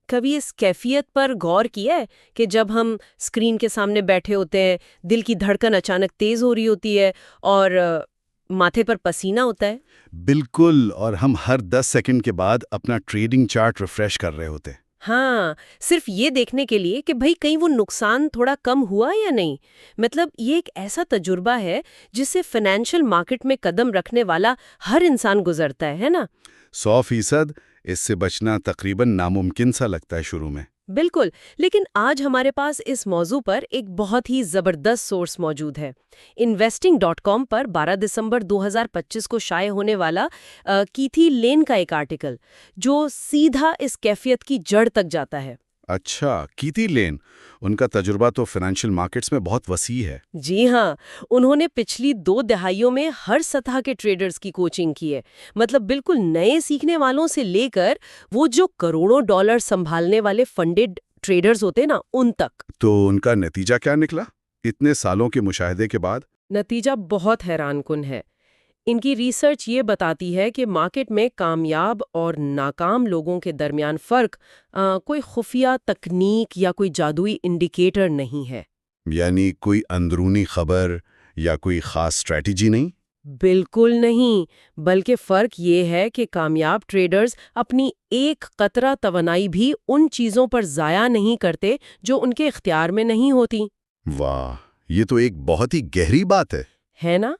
کبھی اس کیفیت پر غور کیا ہے کہ جب ہم اسکرین کے سامنے بیٹھے ہوتے ہیں، دل کی دھڑکن اچانک تیز ہو رہی ہوتی ہے اور ماتھے پر پسینہ ہوتا ہے؟ بالکل، اور ہم ہر 10 سیکنڈ کے بعد اپنا ٹریڈنگ چارٹ ریفریش کر رہے ہوتے. ہاں، صرف یہ دیکھنے کے لیے کہ بھئی کہیں وہ نقصان تھوڑا کم ہوا یا نہیں. مطلب یہ ایک ایسا تجربہ ہے جس سے فائنینشیل مارکیٹ میں قدم رکھنے والا ہر انسان گزرتا ہے نا؟ 100% اس سے بچنا تقریباً ناممکن سا لگتا ہے شروع میں. بالکل، لیکن آج ہمارے پاس اس موضوع پر ایک بہت ہی زبردست سورس موجود ہے. investing.com پر 12 دسمبر 2025 کو شائع ہونے والا کیتھی لین کا ایک آرٹیکل جو سیدھا اس کیفیت کی جڑ تک جاتا ہے. اچھا، کیتھی لین، ان کا تجربہ تو فائنینشیل مارکیٹس میں بہت وسیع ہے. جی ہاں، انہوں نے پچھلی 2 دہائیوں میں ہر سطح کے ٹریڈرز کی کوچنگ کی ہے. مطلب بالکل نئے سیکھنے والوں سے لے کر وہ جو کروڑوں ڈالر سنبھالنے والے فنڈڈ ٹریڈرز ہوتے نا ان تک. تو ان کا نتیجہ کیا نکلا اتنے سالوں کے مشاہدے کے بعد؟ نتیجہ بہت حیران کن ہے. ان کی ریسرچ یہ بتاتی ہے کہ مارکیٹ میں کامیاب اور ناکام لوگوں کے درمیان فرق کوئی خفیہ تکنیک یا کوئی جادوئی انڈیکیٹر نہیں ہے. یعنی کوئی اندرونی خبر یا کوئی خاص اسٹریٹجی نہیں؟ بالکل نہیں، بلکہ فرق یہ ہے کہ کامیاب ٹریڈرز اپنی ایک قطرہ توانائی بھی ان چیزوں پر ضائع نہیں کرتے جو ان کے اختیار میں نہیں ہوتی. واہ، یہ تو ایک بہت ہی گہری بات ہے نا؟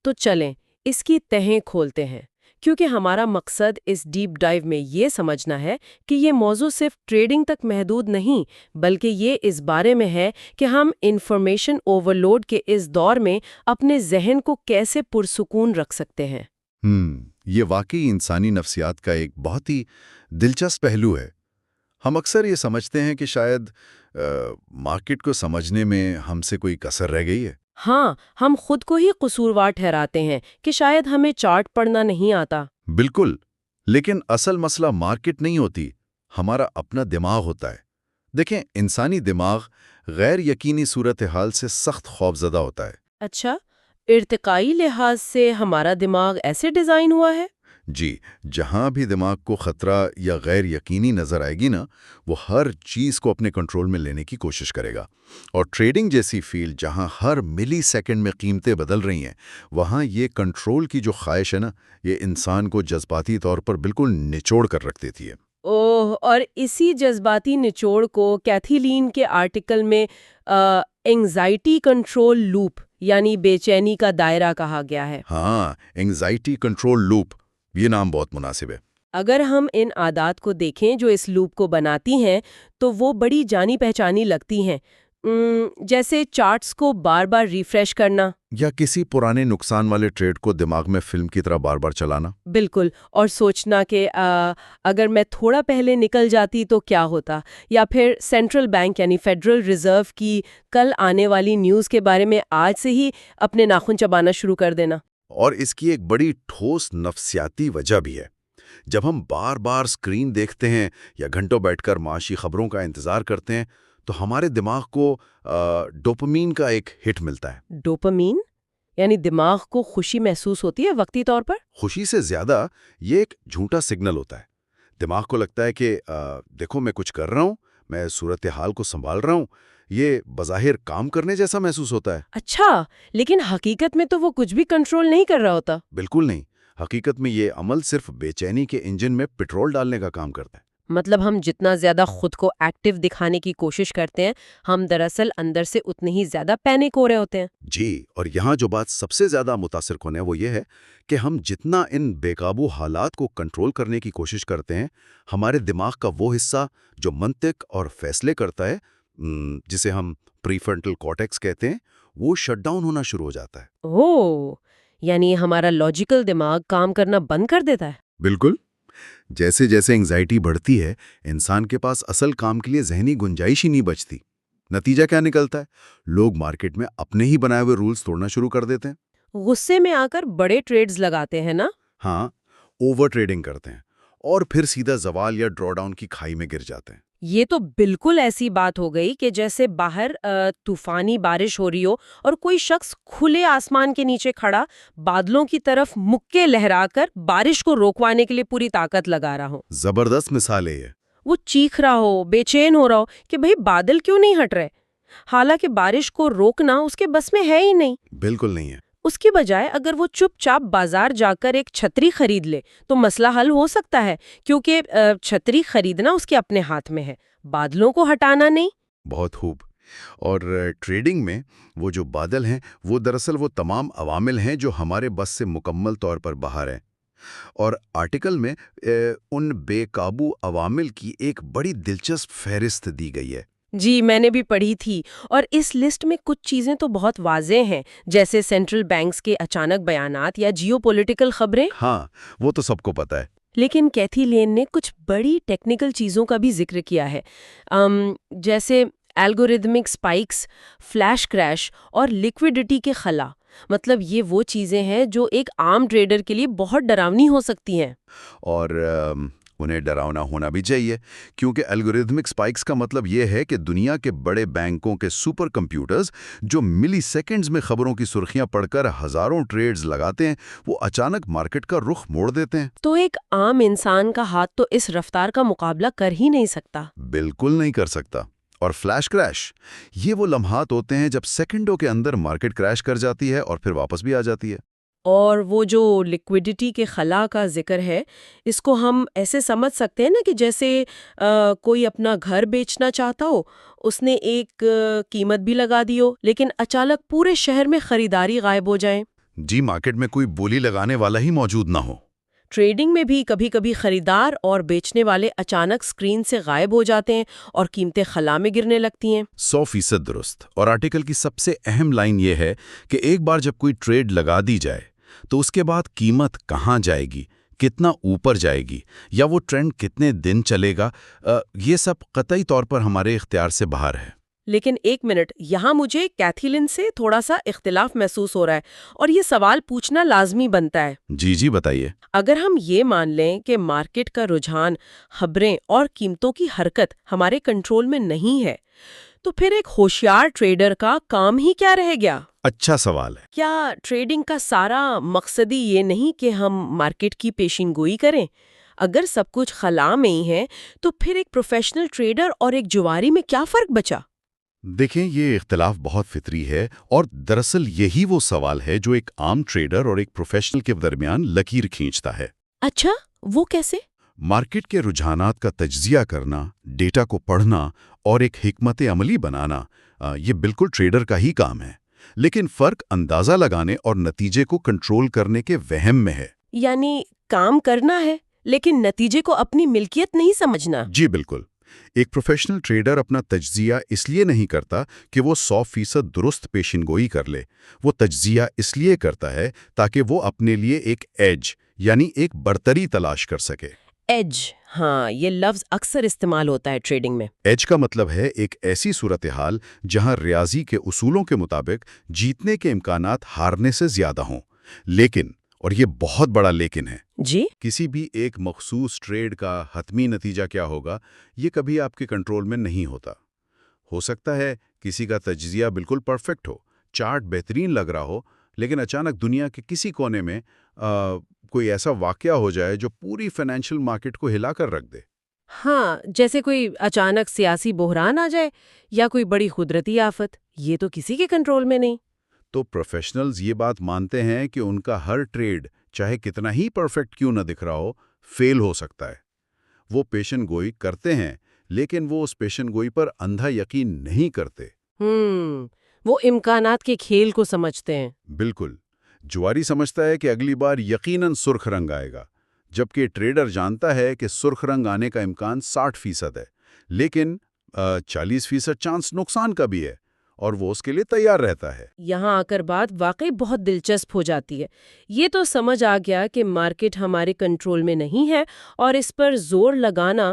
تو چلیں اس کی تہیں کھولتے ہیں، کیونکہ ہمارا مقصد اس ڈیپ ڈائیو میں یہ سمجھنا ہے کہ یہ موضوع صرف ٹریڈنگ تک محدود نہیں، بلکہ یہ اس بارے میں ہے کہ ہم انفارمیشن اوورلوڈ کے اس دور میں اپنے ذہن کو کیسے پرسکون رکھ سکتے ہیں. یہ واقعی انسانی نفسیات کا ایک بہت ہی دلچسپ پہلو ہے. ہم اکثر یہ سمجھتے ہیں کہ شاید مارکیٹ کو سمجھنے میں ہم سے کوئی کسر رہ گئی ہے. ہاں، ہم خود کو ہی قصوروار ٹھہراتے ہیں کہ شاید ہمیں چارٹ پڑھنا نہیں آتا. بالکل، لیکن اصل مسئلہ مارکیٹ نہیں ہوتی، ہمارا اپنا دماغ ہوتا ہے. دیکھیں، انسانی دماغ غیر یقینی صورتحال سے سخت خوفزدہ ہوتا ہے. اچھا، ارتقائی لحاظ سے ہمارا دماغ ایسے ڈیزائن ہوا ہے؟ جی، جہاں بھی دماغ کو خطرہ یا غیر یقینی نظر آئے گی نا، وہ ہر چیز کو اپنے کنٹرول میں لینے کی کوشش کرے گا. اور ٹریڈنگ جیسی فیلڈ جہاں ہر ملی سیکنڈ میں قیمتیں بدل رہی ہیں، وہاں یہ کنٹرول کی جو خواہش ہے نا، یہ انسان کو جذباتی طور پر بالکل نچوڑ کر رکھ دیتی ہے. اوہ، اور اسی جذباتی نچوڑ کو کیتھی لین کے آرٹیکل میں اینگزائٹی کنٹرول لوپ یعنی بے چینی کا دائرہ کہا گیا ہے. ہاں، اینگزائٹی کنٹرول لوپ، یہ نام بہت مناسب ہے. اگر ہم ان عادات کو دیکھیں جو اس لوپ کو بناتی ہیں تو وہ بڑی جانی پہچانی لگتی ہیں، جیسے چارٹس کو بار بار ریفریش کرنا یا کسی پرانے نقصان والے ٹریڈ کو دماغ میں فلم کی طرح بار بار چلانا. بالکل، اور سوچنا کہ اگر میں تھوڑا پہلے نکل جاتی تو کیا ہوتا، یا پھر سینٹرل بینک یعنی فیڈرل ریزرو کی کل آنے والی نیوز کے بارے میں آج سے ہی اپنے ناخن چبانا شروع کر دینا. اور اس کی ایک بڑی ٹھوس نفسیاتی وجہ بھی ہے. جب ہم بار بار اسکرین دیکھتے ہیں یا گھنٹوں بیٹھ کر معاشی خبروں کا انتظار کرتے ہیں تو ہمارے دماغ کو ڈوپامین کا ایک ہٹ ملتا ہے. ڈوپامین یعنی دماغ کو خوشی محسوس ہوتی ہے وقتی طور پر؟ خوشی سے زیادہ یہ ایک جھوٹا سگنل ہوتا ہے. دماغ کو لگتا ہے کہ دیکھو میں کچھ کر رہا ہوں، میں صورتحال کو سنبھال رہا ہوں. یہ بظاہر کام کرنے جیسا محسوس ہوتا ہے. اچھا، لیکن حقیقت میں تو وہ کچھ بھی کنٹرول نہیں کر رہا ہوتا. بالکل نہیں. حقیقت میں یہ عمل صرف بے چینی کے انجن میں پٹرول ڈالنے کا کام کرتا ہے. مطلب ہم جتنا زیادہ خود کو ایکٹیو دکھانے کی کوشش کرتے ہیں، ہم دراصل اندر سے اتنے ہی زیادہ پینک ہو رہے ہوتے ہیں. جی، اور یہاں جو بات سب سے زیادہ متاثر کن ہے وہ یہ ہے کہ ہم جتنا ان بے قابو حالات کو کنٹرول کرنے کی کوشش کرتے ہیں، ہمارے دماغ کا وہ حصہ جو منطق اور فیصلے کرتا ہے، جسے ہم پری فرنٹل کارٹیکس کہتے ہیں، وہ شٹ ڈاؤن ہونا شروع ہو جاتا ہے. اوہ، یعنی ہمارا لاجیکل دماغ کام کرنا بند کر دیتا ہے. بالکل. جیسے جیسے انگزائٹی بڑھتی ہے، انسان کے پاس اصل کام کے لیے ذہنی گنجائش ہی نہیں بچتی. نتیجہ کیا نکلتا ہے؟ لوگ مارکیٹ میں اپنے ہی بنائے ہوئے رولز توڑنا شروع کر دیتے ہیں. غصے میں آ کر بڑے ٹریڈز لگاتے ہیں نا؟ ہاں، اوور ٹریڈنگ کرتے ہیں اور پھر سیدھا زوال یا ڈرا ڈاؤن کی کھائی میں گر جاتے ہیں۔ یہ تو بالکل ایسی بات ہو گئی کہ جیسے باہر طوفانی بارش ہو رہی ہو اور کوئی شخص کھلے آسمان کے نیچے کھڑا بادلوں کی طرف مکے لہرا کر بارش کو روکوانے کے لیے پوری طاقت لگا رہا ہو۔ زبردست مثال ہے یہ۔ وہ چیخ رہا ہو، بے چین ہو رہا ہو کہ بھئی بادل کیوں نہیں ہٹ رہے، حالانکہ بارش کو روکنا اس کے بس میں ہے ہی نہیں۔ بالکل نہیں ہے۔ اس کی بجائے اگر وہ چپ چاپ بازار جا کر ایک چھتری خرید لے تو مسئلہ حل ہو سکتا ہے، کیونکہ چھتری خریدنا اس کے اپنے ہاتھ میں ہے، بادلوں کو ہٹانا نہیں۔ بہت خوب۔ اور ٹریڈنگ میں وہ جو بادل ہیں وہ دراصل وہ تمام عوامل ہیں جو ہمارے بس سے مکمل طور پر باہر ہیں۔ اور آرٹیکل میں ان بے قابو عوامل کی ایک بڑی دلچسپ فہرست دی گئی ہے۔ جی، میں نے بھی پڑھی تھی، اور اس لسٹ میں کچھ چیزیں تو بہت واضح ہیں، جیسے سینٹرل بینکس کے اچانک بیانات یا جیو پولیٹیکل خبریں۔ ہاں، وہ تو سب کو پتہ ہے۔ لیکن کیتھی لین نے کچھ بڑی ٹیکنیکل چیزوں کا بھی ذکر کیا ہے، جیسے الگوریدمک سپائکس، فلیش کریش اور لیکوڈٹی کے خلا۔ مطلب یہ وہ چیزیں ہیں جو ایک عام ٹریڈر کے لیے بہت ڈراؤنی ہو سکتی ہیں۔ اور انہیں ڈراؤنا ہونا بھی چاہیے، کیونکہ الگوریدمک سپائکس کا مطلب یہ ہے کہ دنیا کے بڑے بینکوں کے سپر کمپیوٹرز جو ملی سیکنڈز میں خبروں کی سرخیاں پڑھ کر ہزاروں ٹریڈز لگاتے ہیں، وہ اچانک مارکیٹ کا رخ موڑ دیتے ہیں۔ تو ایک عام انسان کا ہاتھ تو اس رفتار کا مقابلہ کر ہی نہیں سکتا۔ بالکل نہیں کر سکتا۔ اور فلیش کریش، یہ وہ لمحات ہوتے ہیں جب سیکنڈوں کے اندر مارکیٹ کریش کر جاتی ہے اور پھر واپس بھی آ جاتی ہے۔ اور وہ جو لیکوڈٹی کے خلا کا ذکر ہے، اس کو ہم ایسے سمجھ سکتے ہیں نا کہ جیسے کوئی اپنا گھر بیچنا چاہتا ہو، اس نے ایک قیمت بھی لگا دی ہو، لیکن اچانک پورے شہر میں خریداری غائب ہو جائیں۔ جی، مارکیٹ میں کوئی بولی لگانے والا ہی موجود نہ ہو۔ ٹریڈنگ میں بھی کبھی کبھی خریدار اور بیچنے والے اچانک سکرین سے غائب ہو جاتے ہیں اور قیمتیں خلا میں گرنے لگتی ہیں۔ 100% درست۔ اور آرٹیکل کی سب سے اہم لائن یہ ہے کہ ایک بار جب کوئی ٹریڈ لگا دی جائے تو اس کے بعد قیمت کہاں جائے گی، کتنا اوپر جائے گی، یا وہ ٹرینڈ کتنے دن چلے گا، یہ سب قطعی طور پر ہمارے اختیار سے باہر ہے۔ لیکن ایک منٹ، یہاں مجھے کیتھی لین سے تھوڑا سا اختلاف محسوس ہو رہا ہے، اور یہ سوال پوچھنا لازمی بنتا ہے۔ جی بتائیے۔ اگر ہم یہ مان لیں کہ مارکیٹ کا رجحان، خبریں اور قیمتوں کی حرکت ہمارے کنٹرول میں نہیں ہے، تو پھر ایک ہوشیار ٹریڈر کا کام ہی کیا رہ گیا؟ اچھا سوال ہے۔ کیا ٹریڈنگ کا سارا مقصد ہی یہ نہیں کہ ہم مارکیٹ کی پیشین گوئی کریں؟ اگر سب کچھ خلا میں ہی ہے تو پھر ایک پروفیشنل ٹریڈر اور ایک جواری میں کیا فرق بچا؟ دیکھیں، یہ اختلاف بہت فطری ہے، اور دراصل یہی وہ سوال ہے جو ایک عام ٹریڈر اور ایک پروفیشنل کے درمیان لکیر کھینچتا ہے۔ اچھا، وہ کیسے؟ مارکیٹ کے رجحانات کا تجزیہ کرنا، ڈیٹا کو پڑھنا اور ایک حکمت عملی بنانا، یہ بالکل ٹریڈر کا ہی کام ہے، لیکن فرق اندازہ لگانے اور نتیجے کو کنٹرول کرنے کے وہم میں ہے۔ یعنی کام کرنا ہے لیکن نتیجے کو اپنی ملکیت نہیں سمجھنا۔ جی بالکل۔ ایک پروفیشنل ٹریڈر اپنا تجزیہ اس لیے نہیں کرتا کہ وہ 100% درست پیشن گوئی کر لے، وہ تجزیہ اس لیے کرتا ہے تاکہ وہ اپنے لیے ایک ایج یعنی ایک برتری تلاش کر سکے۔ ایج، ہاں، یہ لفظ اکثر استعمال ہوتا ہے ٹریڈنگ میں۔ ایج کا مطلب ہے ایک ایسی صورتحال جہاں ریاضی کے اصولوں کے مطابق جیتنے کے امکانات ہارنے سے زیادہ ہوں، لیکن، اور یہ بہت بڑا لیکن ہے، جی، کسی بھی ایک مخصوص ٹریڈ کا حتمی نتیجہ کیا ہوگا یہ کبھی آپ کے کنٹرول میں نہیں ہوتا۔ ہو سکتا ہے کسی کا تجزیہ بالکل پرفیکٹ ہو، چارٹ بہترین لگ رہا ہو، لیکن اچانک دنیا کے کسی کونے میں کوئی ایسا واقعہ ہو جائے جو پوری فائنینشیل مارکیٹ کو ہلا کر رکھ دے۔ ہاں، جیسے کوئی اچانک سیاسی بحران آ جائے یا کوئی بڑی قدرتی آفت، یہ تو کسی کے کنٹرول میں نہیں۔ تو پروفیشنلز یہ بات مانتے ہیں کہ ان کا ہر ٹریڈ چاہے کتنا ہی پرفیکٹ کیوں نہ دکھ رہا ہو، فیل ہو سکتا ہے۔ وہ پیشن گوئی کرتے ہیں، لیکن وہ اس پیشن گوئی پر اندھا یقین نہیں کرتے۔ وہ امکانات کے کھیل کو سمجھتے ہیں۔ بالکل۔ جواری سمجھتا ہے کہ اگلی بار یقیناً سرخ رنگ آئے گا، جبکہ ٹریڈر جانتا ہے کہ سرخ رنگ آنے کا امکان 60% ہے، لیکن 40% چانس نقصان کا بھی ہے، اور وہ اس کے لیے تیار رہتا ہے۔ یہاں آ کر بات واقعی بہت دلچسپ ہو جاتی ہے۔ یہ تو سمجھ آ گیا کہ مارکیٹ ہمارے کنٹرول میں نہیں ہے اور اس پر زور لگانا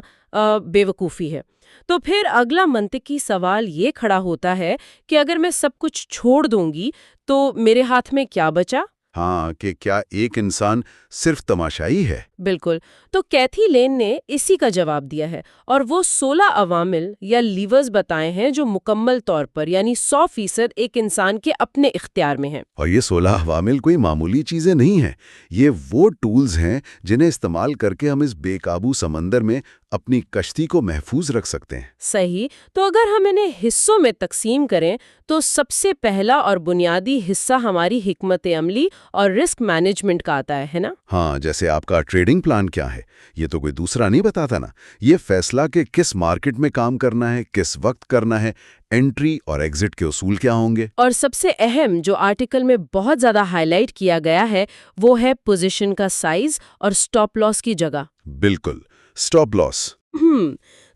بے وقوفی ہے۔ تو پھر اگلا منطقی سوال یہ کھڑا ہوتا ہے کہ اگر میں سب کچھ چھوڑ دوں گی تو میرے ہاتھ میں کیا بچا؟ ہاں، کہ کیا ایک انسان صرف تماشائی ہے؟ بالکل. تو کیتھی لین نے اسی کا جواب دیا ہے اور وہ 16 عوامل یا لیورز بتائے ہیں جو مکمل طور پر یعنی 100% ایک انسان کے اپنے اختیار میں ہیں. اور یہ 16 عوامل کوئی معمولی چیزیں نہیں ہیں. یہ وہ ٹولز ہیں جنہیں استعمال کر کے ہم اس بے قابو سمندر میں اپنی کشتی کو محفوظ رکھ سکتے ہیں. صحیح. تو اگر ہم انہیں حصوں میں تقسیم کریں تو سب سے پہلا اور بنیادی حصہ ہماری حکمت عملی اور رسک مینجمنٹ کا آتا ہے نا؟ ہاں، جیسے آپ کا ٹریڈنگ پلان کیا ہے، یہ تو کوئی دوسرا نہیں بتاتا نا. یہ فیصلہ کہ کس مارکیٹ میں کام کرنا ہے، کس وقت کرنا ہے، انٹری اور ایگزٹ کے اصول کیا ہوں گے. اور سب سے اہم جو آرٹیکل میں بہت زیادہ ہائی لائٹ کیا گیا ہے وہ ہے پوزیشن کا سائز اور سٹاپ لاس کی جگہ. بالکل، سٹاپ لاس.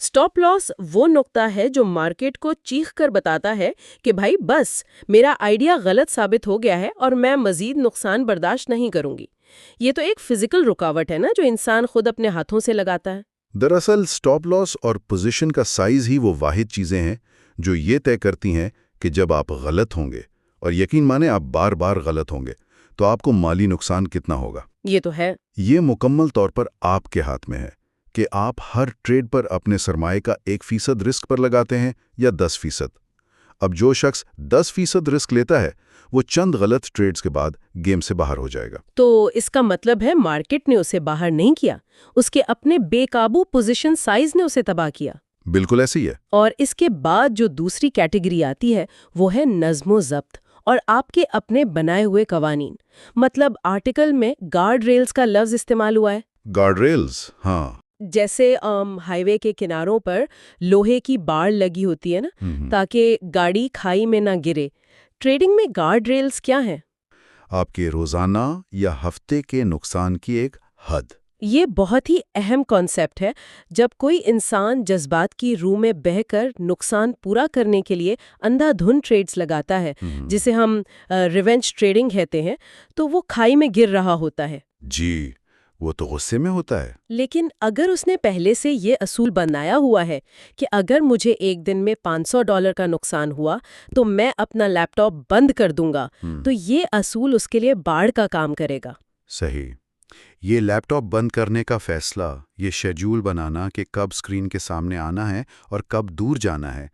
سٹاپ لاس وہ نقطہ ہے جو مارکیٹ کو چیخ کر بتاتا ہے کہ بھائی بس میرا آئیڈیا غلط ثابت ہو گیا ہے اور میں مزید نقصان برداشت نہیں کروں گی. یہ تو ایک فزیکل رکاوٹ ہے نا جو انسان خود اپنے ہاتھوں سے لگاتا ہے. دراصل سٹاپ لاس اور پوزیشن کا سائز ہی وہ واحد چیزیں ہیں جو یہ طے کرتی ہیں کہ جب آپ غلط ہوں گے، اور یقین مانیں آپ بار بار غلط ہوں گے، تو آپ کو مالی نقصان کتنا ہوگا. یہ تو ہے. یہ مکمل طور پر آپ کے ہاتھ میں ہے کہ آپ ہر ٹریڈ پر اپنے سرمایہ کا 1% رسک پر لگاتے ہیں یا 10%. اب جو شخص 10% رسک لیتا ہے وہ چند غلط ٹریڈز کے بعد گیم سے باہر ہو جائے گا. تو اس کا مطلب ہے مارکیٹ نے اسے باہر نہیں کیا، اس کے اپنے بے قابو پوزیشن سائز نے اسے تباہ کیا. بالکل ایسے ہی ہے. اور اس کے بعد جو دوسری کیٹیگری آتی ہے وہ ہے نظم و ضبط اور آپ کے اپنے بنائے ہوئے قوانین. مطلب آرٹیکل میں گارڈ ریلز کا لفظ استعمال ہوا ہے. گارڈ ریلز، ہاں. جیسے ہائی وے کے کناروں پر لوہے کی باڑ لگی ہوتی ہے نا تاکہ گاڑی کھائی میں نہ گرے. ٹریڈنگ میں گارڈ ریلز کیا ہیں؟ آپ کے روزانہ یا ہفتے کے نقصان کی ایک حد. یہ بہت ہی اہم کانسیپٹ ہے. جب کوئی انسان جذبات کی روح میں بہہ کر نقصان پورا کرنے کے لیے اندھا دھند ٹریڈز لگاتا ہے جسے ہم ریونج ٹریڈنگ کہتے ہیں تو وہ کھائی میں گر رہا ہوتا ہے. جی، وہ تو غصے میں ہوتا ہے. لیکن اگر اس نے پہلے سے یہ اصول بنایا ہوا ہے کہ اگر مجھے ایک دن میں $500 کا نقصان ہوا تو میں اپنا لیپ ٹاپ بند کر دوں گا، تو یہ اصول اس کے لیے باڑ کا کام کرے گا. صحیح. یہ لیپ ٹاپ بند کرنے کا فیصلہ، یہ شیڈول بنانا کہ کب اسکرین کے سامنے آنا ہے اور کب دور جانا ہے،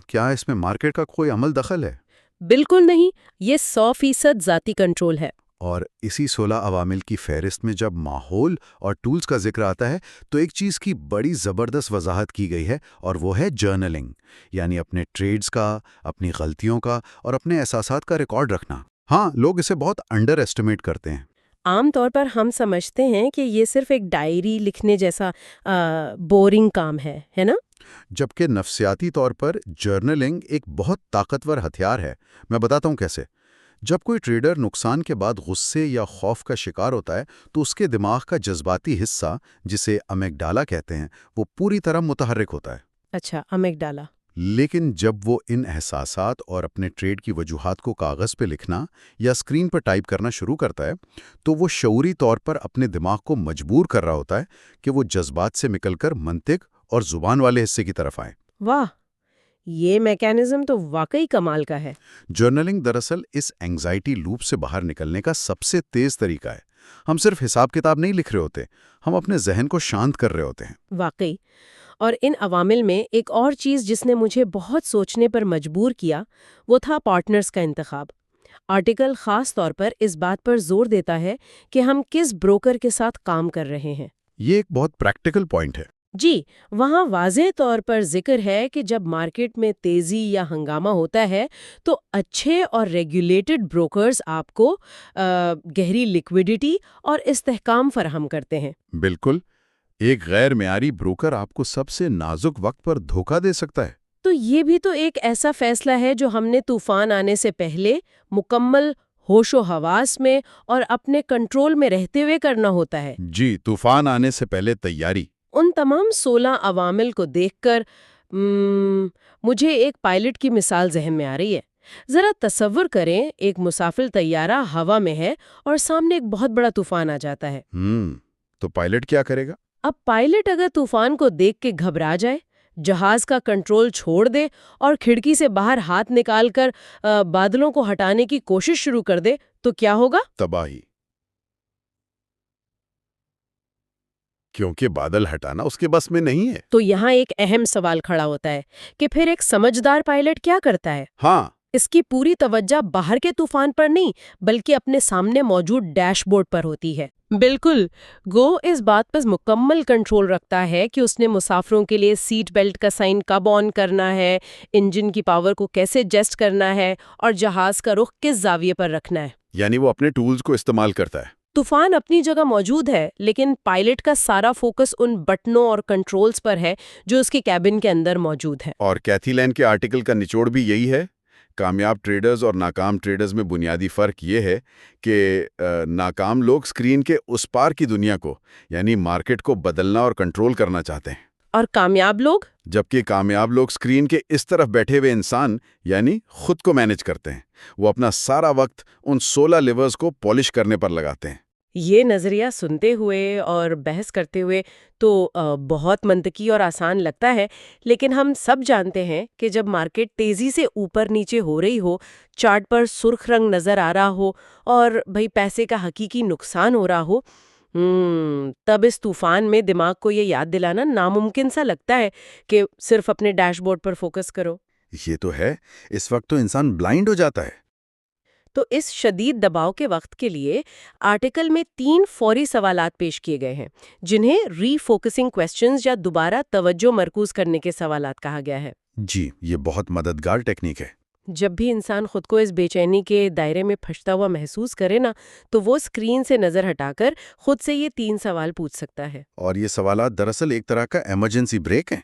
کیا اس میں مارکیٹ کا کوئی عمل دخل ہے؟ بالکل نہیں. یہ 100% ذاتی کنٹرول ہے. اور اسی 16 عوامل کی فہرست میں جب ماحول اور ٹولز کا ذکر آتا ہے تو ایک چیز کی بڑی زبردست وضاحت کی گئی ہے، اور وہ ہے جرنلنگ، یعنی اپنے ٹریڈز کا، اپنی غلطیوں کا اور اپنے احساسات کا ریکارڈ رکھنا. ہاں، لوگ اسے بہت انڈر ایسٹیمیٹ کرتے ہیں. عام طور پر ہم سمجھتے ہیں کہ یہ صرف ایک ڈائری لکھنے جیسا بورنگ کام ہے نا؟ جبکہ نفسیاتی طور پر جرنلنگ ایک بہت طاقتور ہتھیار ہے. میں بتاتا ہوں کیسے. جب کوئی ٹریڈر نقصان کے بعد غصے یا خوف کا شکار ہوتا ہے تو اس کے دماغ کا جذباتی حصہ، جسے امیگڈالا کہتے ہیں، وہ پوری طرح متحرک ہوتا ہے. اچھا، امیگڈالا. لیکن جب وہ ان احساسات اور اپنے ٹریڈ کی وجوہات کو کاغذ پہ لکھنا یا اسکرین پر ٹائپ کرنا شروع کرتا ہے تو وہ شعوری طور پر اپنے دماغ کو مجبور کر رہا ہوتا ہے کہ وہ جذبات سے نکل کر منطق اور زبان والے حصے کی طرف آئیں. واہ، یہ میکینزم تو واقعی کمال کا ہے. جرنلنگ دراصل اس اینگزائٹی لوپ سے باہر نکلنے کا سب سے تیز طریقہ ہے. ہم صرف حساب کتاب نہیں لکھ رہے ہوتے، ہم اپنے ذہن کو شانت کر رہے ہوتے ہیں. واقعی. اور ان عوامل میں ایک اور چیز جس نے مجھے بہت سوچنے پر مجبور کیا وہ تھا پارٹنرز کا انتخاب. آرٹیکل خاص طور پر اس بات پر زور دیتا ہے کہ ہم کس بروکر کے ساتھ کام کر رہے ہیں. یہ ایک بہت پریکٹیکل پوائنٹ ہے. جی، وہاں واضح طور پر ذکر ہے کہ جب مارکیٹ میں تیزی یا ہنگامہ ہوتا ہے تو اچھے اور ریگولیٹڈ بروکرز آپ کو گہری لیکوڈیٹی اور استحکام فراہم کرتے ہیں. بالکل. ایک غیر معیاری بروکر آپ کو سب سے نازک وقت پر دھوکہ دے سکتا ہے. تو یہ بھی تو ایک ایسا فیصلہ ہے جو ہم نے طوفان آنے سے پہلے مکمل ہوش و حواس میں اور اپنے کنٹرول میں رہتے ہوئے کرنا ہوتا ہے. جی، طوفان آنے سے پہلے تیاری. ان تمام 16 عوامل کو دیکھ کر مجھے ایک پائلٹ کی مثال ذہن میں آ رہی ہے. ذرا تصور کریں، ایک مسافر طیارہ ہوا میں ہے اور سامنے ایک بہت بڑا طوفان آ جاتا ہے. تو پائلٹ کیا کرے گا؟ اب پائلٹ اگر طوفان کو دیکھ کے گھبرا جائے، جہاز کا کنٹرول چھوڑ دے اور کھڑکی سے باہر ہاتھ نکال کر بادلوں کو ہٹانے کی کوشش شروع کر دے تو کیا ہوگا؟ تباہی، کیونکہ بادل ہٹانا اس کے بس میں نہیں ہے۔ تو یہاں ایک اہم سوال کھڑا ہوتا ہے کہ پھر ایک سمجھدار پائلٹ کیا کرتا ہے؟ ہاں، اس کی پوری توجہ باہر کے طوفان پر نہیں بلکہ اپنے سامنے موجود ڈیش بورڈ پر ہوتی ہے۔ بالکل، گو اس بات پر مکمل کنٹرول رکھتا ہے کہ اس نے مسافروں کے لیے سیٹ بیلٹ کا سائن کب آن کرنا ہے، انجن کی پاور کو کیسے ایڈجسٹ کرنا ہے اور جہاز کا رخ کس زاویے پر رکھنا ہے۔ یعنی وہ اپنے ٹولز کو استعمال کرتا ہے۔ طوفان اپنی جگہ موجود ہے لیکن پائلٹ کا سارا فوکس ان بٹنوں اور کنٹرولز پر ہے جو اس کے کیبن کے اندر موجود ہیں۔ اور کیتھی لین کے آرٹیکل کا نچوڑ بھی یہی ہے۔ کامیاب ٹریڈرز اور ناکام ٹریڈرز میں بنیادی فرق یہ ہے کہ ناکام لوگ اسکرین کے اس پار کی دنیا کو یعنی مارکیٹ کو بدلنا اور کنٹرول کرنا چاہتے ہیں، اور کامیاب لوگ؟ جبکہ کامیاب لوگ اسکرین کے اس طرف بیٹھے ہوئے انسان یعنی خود کو مینج کرتے ہیں۔ وہ اپنا سارا وقت ان 16 لیورز کو پالش کرنے پر لگاتے ہیں۔ یہ نظریہ سنتے ہوئے اور بحث کرتے ہوئے تو بہت منطقی اور آسان لگتا ہے، لیکن ہم سب جانتے ہیں کہ جب مارکیٹ تیزی سے اوپر نیچے ہو رہی ہو، چارٹ پر سرخ رنگ نظر آ رہا ہو اور بھئی پیسے کا حقیقی نقصان ہو رہا ہو، تب اس طوفان میں دماغ کو یہ یاد دلانا ناممکن سا لگتا ہے کہ صرف اپنے ڈیش بورڈ پر فوکس کرو۔ یہ تو ہے، اس وقت تو انسان بلائنڈ ہو جاتا ہے۔ تو اس شدید دباؤ کے وقت کے لیے آرٹیکل میں 3 فوری سوالات پیش کیے گئے ہیں جنہیں ری فوکسنگ کویسچنز یا دوبارہ توجہ مرکوز کرنے کے سوالات کہا گیا ہے۔ جی، یہ بہت مددگار ٹیکنیک ہے۔ جب بھی انسان خود کو اس بے چینی کے دائرے میں پھنستا ہوا محسوس کرے نا تو وہ اسکرین سے نظر ہٹا کر خود سے یہ 3 سوال پوچھ سکتا ہے۔ اور یہ سوالات دراصل ایک طرح کا ایمرجنسی بریک ہیں۔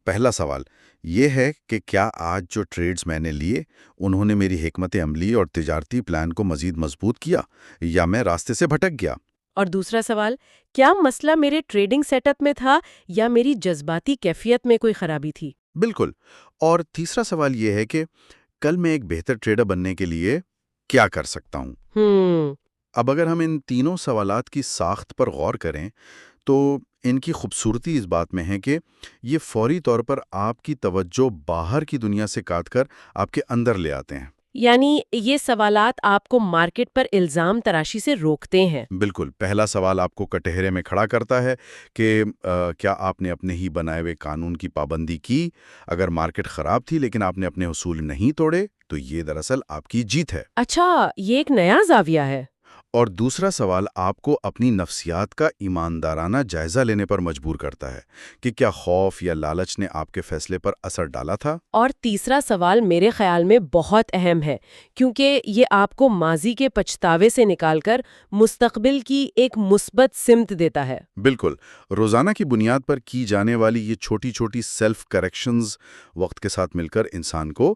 پہلا سوال یہ ہے کہ کیا آج جو ٹریڈز میں نے لیے انہوں نے میری حکمت عملی اور تجارتی پلان کو مزید مضبوط کیا یا میں راستے سے بھٹک گیا؟ اور دوسرا سوال، کیا مسئلہ میرے ٹریڈنگ سیٹ اپ میں تھا یا میری جذباتی کیفیت میں کوئی خرابی تھی؟ بالکل۔ اور تیسرا سوال یہ ہے کہ کل میں ایک بہتر ٹریڈر بننے کے لیے کیا کر سکتا ہوں؟ اب اگر ہم ان تینوں سوالات کی ساخت پر غور کریں تو ان کی خوبصورتی اس بات میں ہے کہ یہ فوری طور پر آپ کی توجہ باہر کی دنیا سے کاٹ کر آپ کے اندر لے آتے ہیں۔ یعنی یہ سوالات آپ کو مارکیٹ پر الزام تراشی سے روکتے ہیں۔ بالکل۔ پہلا سوال آپ کو کٹہرے میں کھڑا کرتا ہے کہ کیا آپ نے اپنے ہی بنائے ہوئے قانون کی پابندی کی؟ اگر مارکیٹ خراب تھی لیکن آپ نے اپنے اصول نہیں توڑے تو یہ دراصل آپ کی جیت ہے۔ اچھا، یہ ایک نیا زاویہ ہے۔ اور دوسرا سوال آپ کو اپنی نفسیات کا ایماندارانہ جائزہ لینے پر مجبور کرتا ہے کہ کیا خوف یا لالچ نے آپ کے فیصلے پر اثر ڈالا تھا؟ اور تیسرا سوال میرے خیال میں بہت اہم ہے کیونکہ یہ آپ کو ماضی کے پچھتاوے سے نکال کر مستقبل کی ایک مثبت سمت دیتا ہے۔ بالکل۔ روزانہ کی بنیاد پر کی جانے والی یہ چھوٹی چھوٹی سیلف کریکشنز وقت کے ساتھ مل کر انسان کو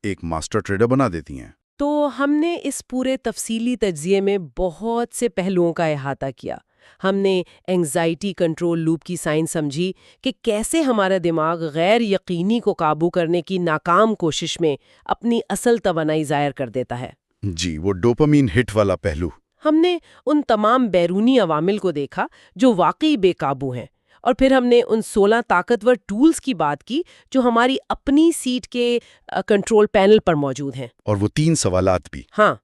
ایک ماسٹر ٹریڈر بنا دیتی ہیں۔ تو ہم نے اس پورے تفصیلی تجزیے میں بہت سے پہلوؤں کا احاطہ کیا۔ ہم نے اینگزائٹی کنٹرول لوپ کی سائنس سمجھی کہ کیسے ہمارا دماغ غیر یقینی کو قابو کرنے کی ناکام کوشش میں اپنی اصل توانائی ظاہر کر دیتا ہے۔ جی، وہ ڈوپامین ہٹ والا پہلو۔ ہم نے ان تمام بیرونی عوامل کو دیکھا جو واقعی بے قابو ہیں، اور پھر ہم نے ان 16 طاقتور ٹولز کی بات کی جو ہماری اپنی سیٹ کے کنٹرول پینل پر موجود ہیں۔ اور وہ 3 سوالات بھی۔ ہاں،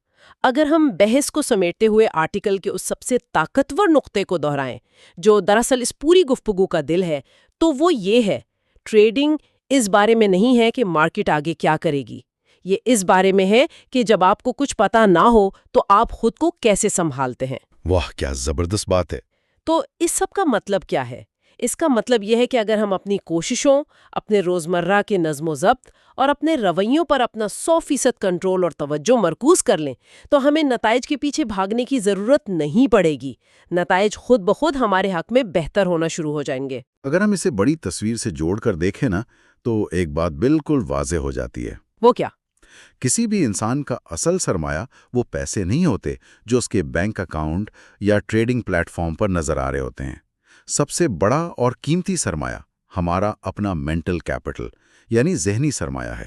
اگر ہم بحث کو سمیٹتے ہوئے آرٹیکل کے اس سب سے طاقتور نقطے کو دہرائیں جو دراصل اس پوری گفتگو کا دل ہے تو وہ یہ ہے، ٹریڈنگ اس بارے میں نہیں ہے کہ مارکیٹ آگے کیا کرے گی، یہ اس بارے میں ہے کہ جب آپ کو کچھ پتہ نہ ہو تو آپ خود کو کیسے سنبھالتے ہیں۔ واہ، کیا زبردست بات ہے۔ تو اس سب کا مطلب کیا ہے؟ اس کا مطلب یہ ہے کہ اگر ہم اپنی کوششوں، اپنے روزمرہ کے نظم و ضبط اور اپنے رویوں پر اپنا 100% کنٹرول اور توجہ مرکوز کر لیں تو ہمیں نتائج کے پیچھے بھاگنے کی ضرورت نہیں پڑے گی۔ نتائج خود بخود ہمارے حق میں بہتر ہونا شروع ہو جائیں گے۔ اگر ہم اسے بڑی تصویر سے جوڑ کر دیکھیں نا تو ایک بات بالکل واضح ہو جاتی ہے۔ وہ کیا؟ کسی بھی انسان کا اصل سرمایہ وہ پیسے نہیں ہوتے جو اس کے بینک اکاؤنٹ یا ٹریڈنگ پلیٹ فارم پر نظر آ رہے ہوتے ہیں۔ سب سے بڑا اور قیمتی سرمایہ ہمارا اپنا مینٹل کیپٹل یعنی ذہنی سرمایہ ہے۔